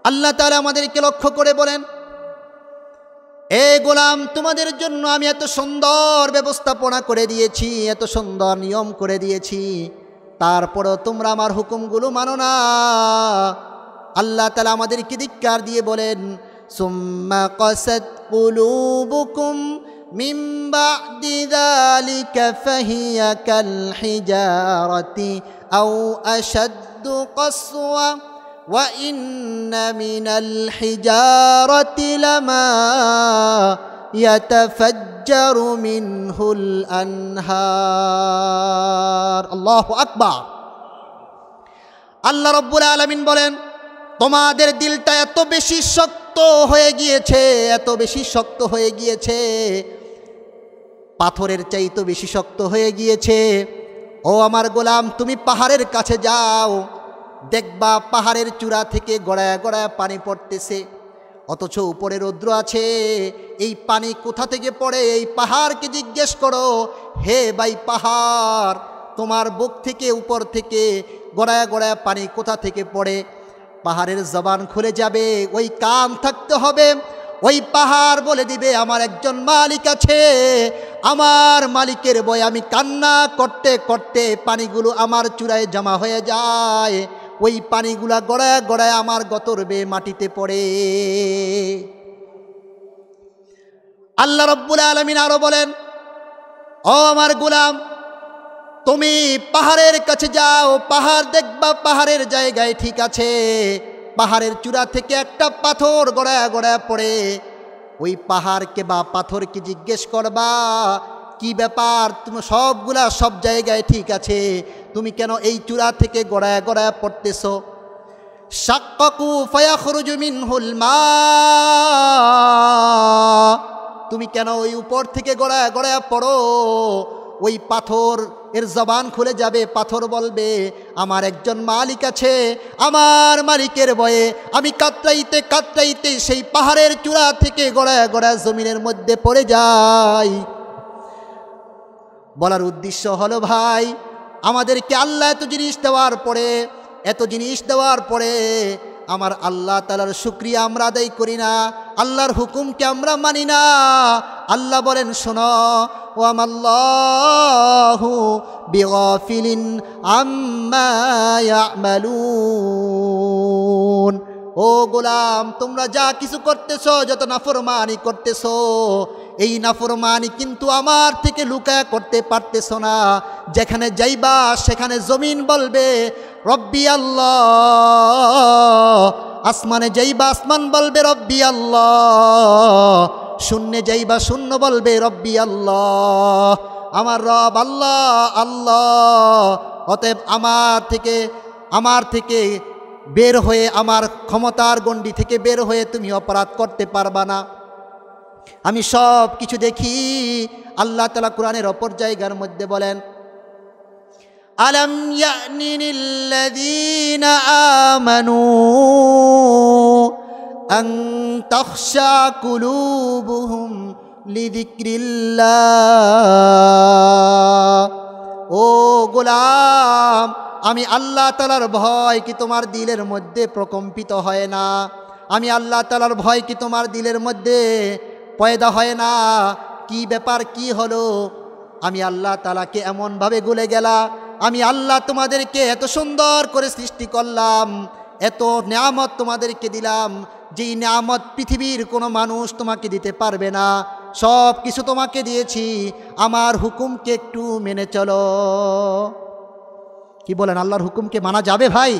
আল্লাহ তাআলা আমাদেরকে লক্ষ্য করে বলেন, এ গোলাম, তোমাদের জন্য আমি এত সুন্দর ব্যবস্থাপনা করে দিয়েছি, এত সুন্দর নিয়ম করে দিয়েছি, তারপরেও তোমরা আমার হুকুমগুলো মানো না। আল্লাহ তাআলা আমাদেরকে ধিক্কার দিয়ে বলেন, সুম্মা কাসাত কুলুবুকুম মিন বা'দি যালিকা ফাহিয়া কাল হিজারাতি আও আশাদ্দু কাসওয়া ওয়া ইন্না মিনাল হিজারাতি লামা ইয়াতাফাজ্জারু মিনহুল আনহার। আল্লাহু আকবার। আল্লাহ রাব্বুল আলামিন বলেন, তোমাদের দিলটা এত বেশি শক্ত হয়ে গিয়েছে, এত বেশি শক্ত হয়ে গিয়েছে, পাথরের চাইতে বেশি শক্ত হয়ে গিয়েছে। ও আমার গোলাম, তুমি পাহাড়ের কাছে যাও, দেখবা পাহাড়ের চূড়া থেকে গড়ায় গড়ায় পানি পড়তেছে, অথচ উপরে রৌদ্র আছে। এই পানি কোথা থেকে পড়ে? এই পাহাড়কে জিজ্ঞেস করো, হে ভাই পাহাড়, তোমার বুক থেকে উপর থেকে গড়ায় গড়ায় পানি কোথা থেকে পড়ে? পাহাড়ের জবান খুলে যাবে, ওই কান থাকতে হবে। ওই পাহাড় বলে দিবে, আমার একজন মালিক আছে, আমার মালিকের ভয়ে আমি কান্না করতে করতে পানিগুলো আমার চূড়ায় জমা হয়ে যায়, ওই পানিগুলা গড়ায় গড়ায় আমার গতর বেয়ে মাটিতে পড়ে। আল্লাহ রাব্বুল আলামিন আরো বলেন, ও আমার গোলাম, তুমি পাহাড়ের কাছে যাও, পাহাড় দেখবা পাহাড়ের জায়গায় ঠিক আছে, পাহাড়ের চূড়া থেকে একটা পাথর গড়ায় গড়ায় পড়ে। ওই পাহাড়কে বা পাথরকে জিজ্ঞেস করবা, কি ব্যাপার, তুমি সবগুলা সব জায়গায় ঠিক আছে, তুমি কেন এই চূড়া থেকে গড়ায় গড়ায় পড়তেছো? শাক্কাকু ফায়াখরুজু মিনহুল মা, তুমি কেন ওই উপর থেকে গড়ায় গড়ায় পড়ো? ওই পাথর এর জবান খুলে যাবে, পাথর বলবে, আমার একজন মালিক আছে, আমার মালিকের ভয়ে আমি কাতরাইতে কাতরাইতে সেই পাহাড়ের চূড়া থেকে গড়ায় গড়ায় জমিনের মধ্যে পড়ে যাই। বলার উদ্দেশ্য হলো, ভাই, আমাদেরকে আল্লাহ এত জিনিস দেওয়ার পরে আমার আল্লাহ তাআলার শুকরিয়া আমরা আদায় করি না, আল্লাহর হুকুমকে আমরা মানি না। আল্লাহ বলেন, শোনো, ওয়ামাল্লাহু বিগাফিলিন আম্মা ইয়ামালুন। ও গোলাম, তোমরা যা কিছু করতেছো, যত নাফরমানি করতেছো, এই নাফরমানি কিন্তু আমার থেকে লুকায়া করতে পারতেছো না। যেখানে যাইবা সেখানে জমিন বলবে রব্বি আল্লাহ, আসমানে যাইবা আসমান বলবে রব্বি আল্লাহ, শূন্যে যাইবা শূন্য বলবে রব্বি আল্লাহ, আমার রব আল্লাহ আল্লাহ। অতএব আমার থেকে বের হয়ে, আমার ক্ষমতার গণ্ডি থেকে বের হয়ে তুমি অপরাধ করতে পারবা না। আমি সব কিছু দেখি। আল্লাহ তাআলা কোরআনের অপর জায়গার মধ্যে বলেন, আলাম ইয়ানি লিল্লাযীনা আমানু আন তাখশা কুলুবুহুম লিযিকরিল্লাহ। ও গোলাম, আমি আল্লাহ তাআলার ভয় কি তোমার দিলের মধ্যে প্রকম্পিত হয় না? আমি আল্লাহ তাআলার ভয় কি তোমার দিলের মধ্যে পয়দা হয় না? কি ব্যাপার, কি হলো? আমি আল্লাহ তাআলাকে এমনভাবে ভুলে গেলা। আমি আল্লাহ তোমাদেরকে এত সুন্দর করে সৃষ্টি করলাম, এত নিয়ামত তোমাদেরকে দিলাম, যেই নিয়ামত পৃথিবীর কোনো মানুষ তোমাকে দিতে পারবে না। সব কিছু তোমাকে দিয়েছি, আমার হুকুমকে একটু মেনে চলো। কি বলেন, আল্লাহর হুকুমকে মানা যাবে ভাই?